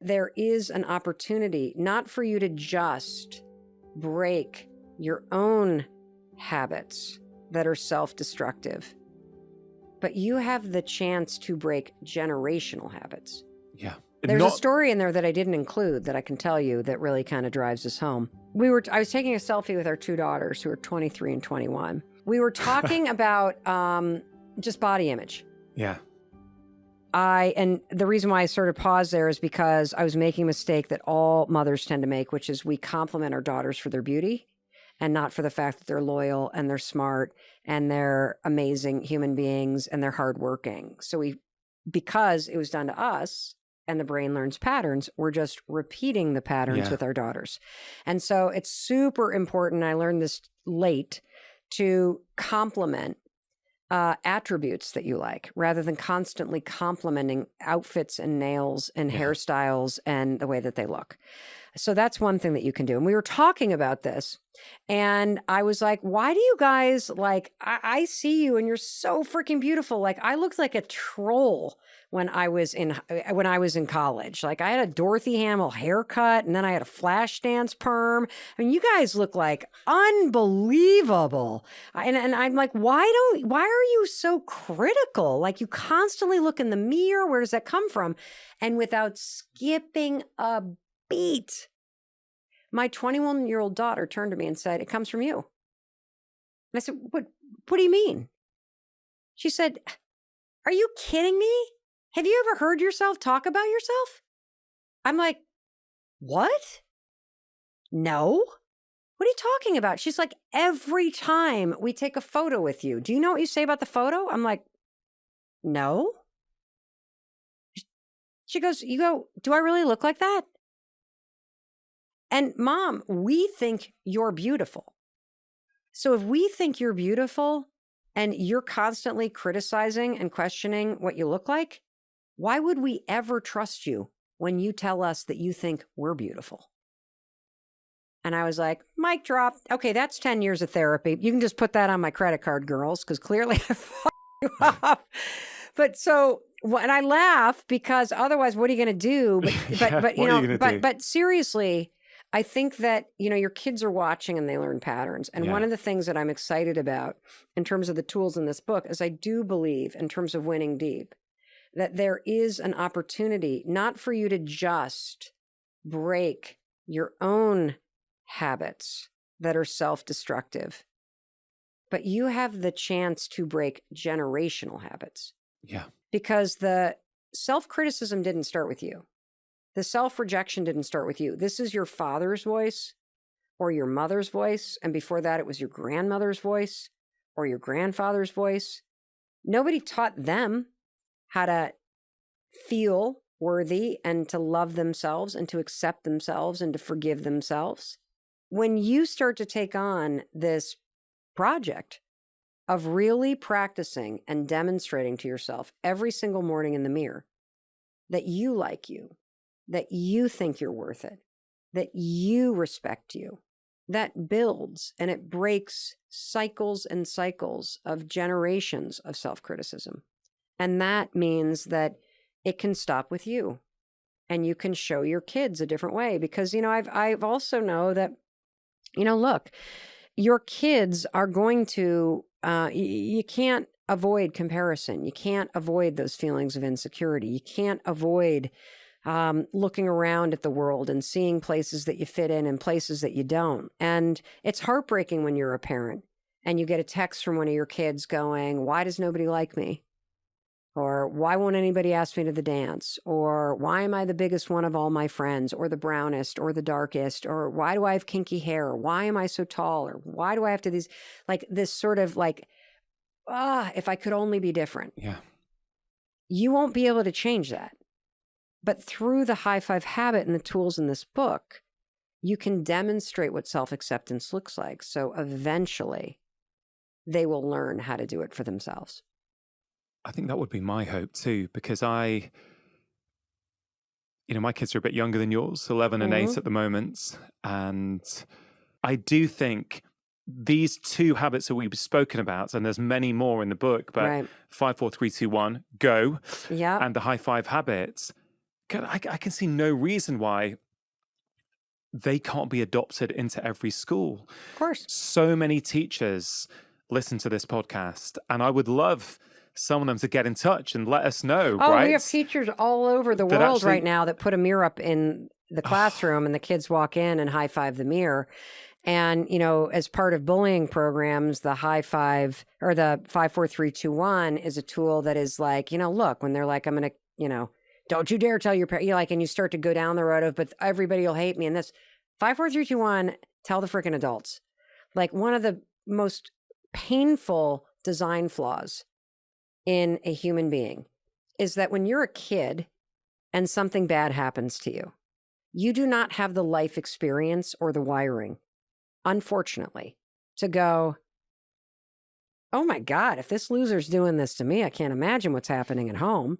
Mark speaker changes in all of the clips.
Speaker 1: there is an opportunity not for you to just break your own habits that are self-destructive, but you have the chance to break generational habits.
Speaker 2: Yeah.
Speaker 1: There's a story in there that I didn't include that I can tell you that really kind of drives us home. I was taking a selfie with our two daughters who are 23 and 21. We were talking about just body image.
Speaker 2: Yeah.
Speaker 1: And the reason why I sort of paused there is because I was making a mistake that all mothers tend to make, which is we compliment our daughters for their beauty and not for the fact that they're loyal and they're smart and they're amazing human beings and they're hardworking. So because it was done to us and the brain learns patterns, we're just repeating the patterns with our daughters. And so it's super important, I learned this late, to compliment attributes that you like rather than constantly complimenting outfits and nails and hairstyles and the way that they look. So that's one thing that you can do. And we were talking about this and I was like, why do you guys like, I see you and you're so freaking beautiful. Like I looked like a troll when I was in college. Like I had a Dorothy Hamill haircut and then I had a flash dance perm. I mean, you guys look like unbelievable. And I'm like, why are you so critical? Like you constantly look in the mirror. Where does that come from? And without skipping a beat, my 21-year-old daughter turned to me and said, "It comes from you." And I said, What do you mean? She said, "Are you kidding me? Have you ever heard yourself talk about yourself?" I'm like, "What? No. What are you talking about?" She's like, "Every time we take a photo with you, do you know what you say about the photo?" I'm like, "No." She goes, "Do I really look like that?" And Mom, we think you're beautiful. So if we think you're beautiful and you're constantly criticizing and questioning what you look like, why would we ever trust you when you tell us that you think we're beautiful? And I was like, mic drop. Okay, that's 10 years of therapy. You can just put that on my credit card, girls, because clearly I fucked you up. But so, and I laugh because otherwise, what are you going to do? But seriously, I think that, your kids are watching and they learn patterns. And one of the things that I'm excited about in terms of the tools in this book is I do believe in terms of winning deep, that there is an opportunity not for you to just break your own habits that are self-destructive, but you have the chance to break generational habits.
Speaker 2: Yeah.
Speaker 1: Because the self-criticism didn't start with you. The self-rejection didn't start with you. This is your father's voice or your mother's voice. And before that, it was your grandmother's voice or your grandfather's voice. Nobody taught them how to feel worthy and to love themselves and to accept themselves and to forgive themselves. When you start to take on this project of really practicing and demonstrating to yourself every single morning in the mirror that you like you, that you think you're worth it, that you respect you, that builds and it breaks cycles and cycles of generations of self-criticism. And that means that it can stop with you and you can show your kids a different way because, I've also know that, look, your kids are going to, you can't avoid comparison. You can't avoid those feelings of insecurity. You can't avoid looking around at the world and seeing places that you fit in and places that you don't. And it's heartbreaking when you're a parent and you get a text from one of your kids going, "Why does nobody like me?" Or "Why won't anybody ask me to the dance?" Or "Why am I the biggest one of all my friends?" Or "the brownest?" Or "the darkest?" Or "Why do I have kinky hair?" Or "Why am I so tall?" Or "Why do I have to this sort of if I could only be different."
Speaker 2: Yeah.
Speaker 1: You won't be able to change that. But through the high five habit and the tools in this book, you can demonstrate what self-acceptance looks like. So eventually they will learn how to do it for themselves.
Speaker 2: I think that would be my hope too, because my kids are a bit younger than yours, 11 and 8 at the moment. And I do think these two habits that we've spoken about, and there's many more in the book, but 5, 4, 3, 2, 1, go.
Speaker 1: Yeah.
Speaker 2: And the high five habits God, I can see no reason why they can't be adopted into every school.
Speaker 1: Of course.
Speaker 2: So many teachers listen to this podcast, and I would love some of them to get in touch and let us know,
Speaker 1: Oh,
Speaker 2: right?
Speaker 1: we have teachers all over the
Speaker 2: That
Speaker 1: world
Speaker 2: actually-
Speaker 1: right now that put a mirror up in the classroom and the kids walk in and high five the mirror. And, you know, as part of bullying programs, the high five or the 5, 4, 3, 2, 1 is a tool that is like, you know, look, when they're like, I'm going to, you know, don't you dare tell your parents, you like, and you start to go down the road of, but everybody will hate me. And this 5, 4, 3, 2, 1, tell the freaking adults. Like one of the most painful design flaws in a human being is that when you're a kid and something bad happens to you, you do not have the life experience or the wiring, unfortunately, to go, oh my God, if this loser's doing this to me, I can't imagine what's happening at home.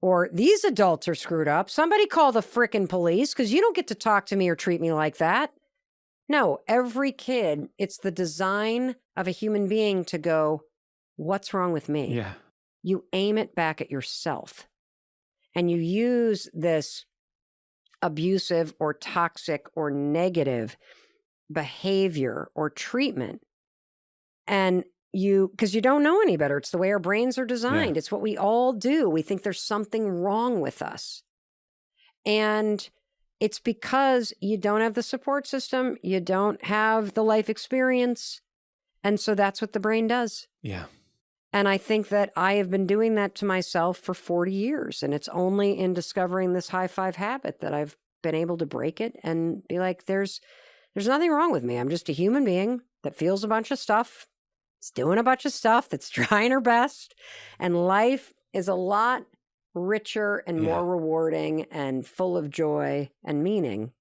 Speaker 1: Or these adults are screwed up. Somebody call the frickin' police because you don't get to talk to me or treat me like that. No, every kid, it's the design of a human being to go, what's wrong with me?
Speaker 2: Yeah.
Speaker 1: You aim it back at yourself. And you use this abusive or toxic or negative behavior or treatment. And because you don't know any better. It's the way our brains are designed.
Speaker 2: Yeah.
Speaker 1: It's what we all do. We think there's something wrong with us. And it's because you don't have the support system. You don't have the life experience. And so that's what the brain does.
Speaker 2: Yeah.
Speaker 1: And I think that I have been doing that to myself for 40 years. And it's only in discovering this high five habit that I've been able to break it and be like, there's nothing wrong with me. I'm just a human being that feels a bunch of stuff. It's doing a bunch of stuff, that's trying her best. And life is a lot richer and more rewarding and full of joy and meaning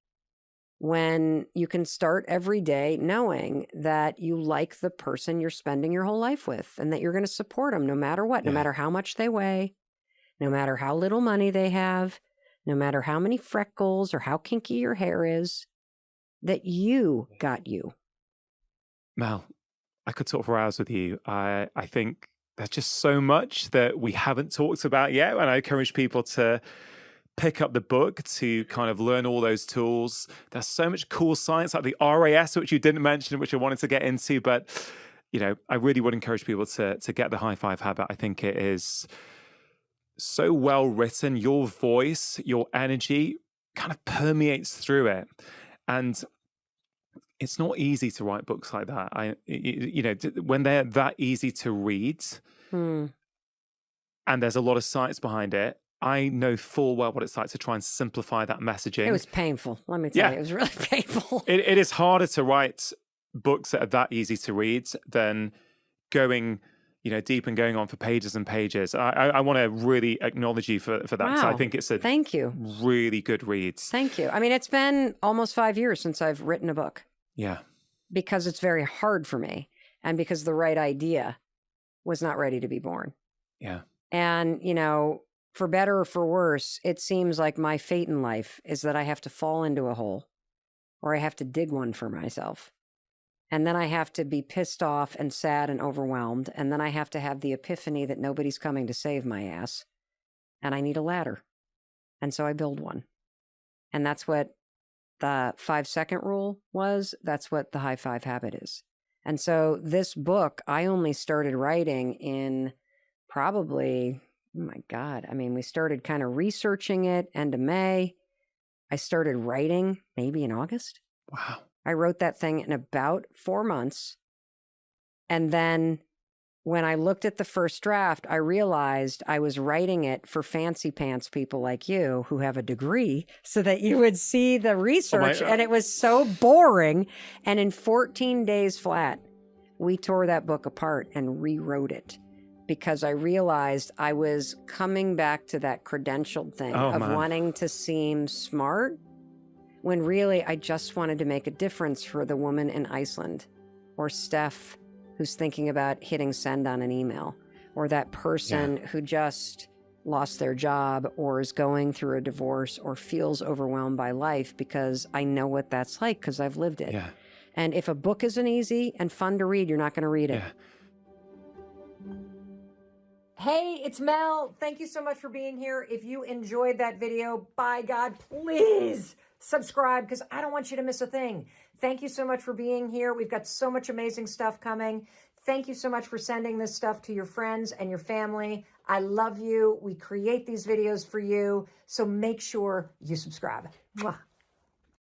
Speaker 1: when you can start every day knowing that you like the person you're spending your whole life with and that you're going to support them no matter what, no matter how much they weigh, no matter how little money they have, no matter how many freckles or how kinky your hair is, that you got you.
Speaker 2: Mel, I could talk for hours with you. I think there's just so much that we haven't talked about yet. And I encourage people to pick up the book to kind of learn all those tools. There's so much cool science like the RAS, which you didn't mention, which I wanted to get into. But, you know, I really would encourage people to get the high five habit. I think it is so well written. Your voice, your energy kind of permeates through it. And it's not easy to write books like that. You know, when they're that easy to read and there's a lot of science behind it, I know full well what it's like to try and simplify that messaging.
Speaker 1: It was painful. Let me tell you, it was really painful.
Speaker 2: It is harder to write books that are that easy to read than going, you know, deep and going on for pages and pages. I want to really acknowledge you for that.
Speaker 1: Wow.
Speaker 2: So I think it's a
Speaker 1: Thank you.
Speaker 2: really good read.
Speaker 1: Thank you. I mean, it's been almost 5 years since I've written a book.
Speaker 2: Yeah.
Speaker 1: Because it's very hard for me and because the right idea was not ready to be born.
Speaker 2: Yeah.
Speaker 1: And, you know, for better or for worse, it seems like my fate in life is that I have to fall into a hole or I have to dig one for myself. And then I have to be pissed off and sad and overwhelmed. And then I have to have the epiphany that nobody's coming to save my ass. And I need a ladder. And so I build one. And that's what the 5-second rule was. That's what the high five habit is. And so this book, I only started writing in probably, oh my God. I mean, we started kind of researching it end of May. I started writing maybe in August.
Speaker 2: Wow.
Speaker 1: I wrote that thing in about 4 months. And then when I looked at the first draft, I realized I was writing it for fancy pants people like you who have a degree so that you would see the research. And it was so boring. And in 14 days flat, we tore that book apart and rewrote it because I realized I was coming back to that credentialed thing of wanting to seem smart when really I just wanted to make a difference for the woman in Iceland or Steph who's thinking about hitting send on an email, or that person who just lost their job or is going through a divorce or feels overwhelmed by life, because I know what that's like because I've lived it.
Speaker 2: Yeah.
Speaker 1: And if a book isn't easy and fun to read, you're not going to read it.
Speaker 2: Yeah.
Speaker 1: Hey, it's Mel. Thank you so much for being here. If you enjoyed that video, by God, please subscribe because I don't want you to miss a thing. Thank you so much for being here. We've got so much amazing stuff coming. Thank you so much for sending this stuff to your friends and your family. I love you. We create these videos for you. So make sure you subscribe. Mwah.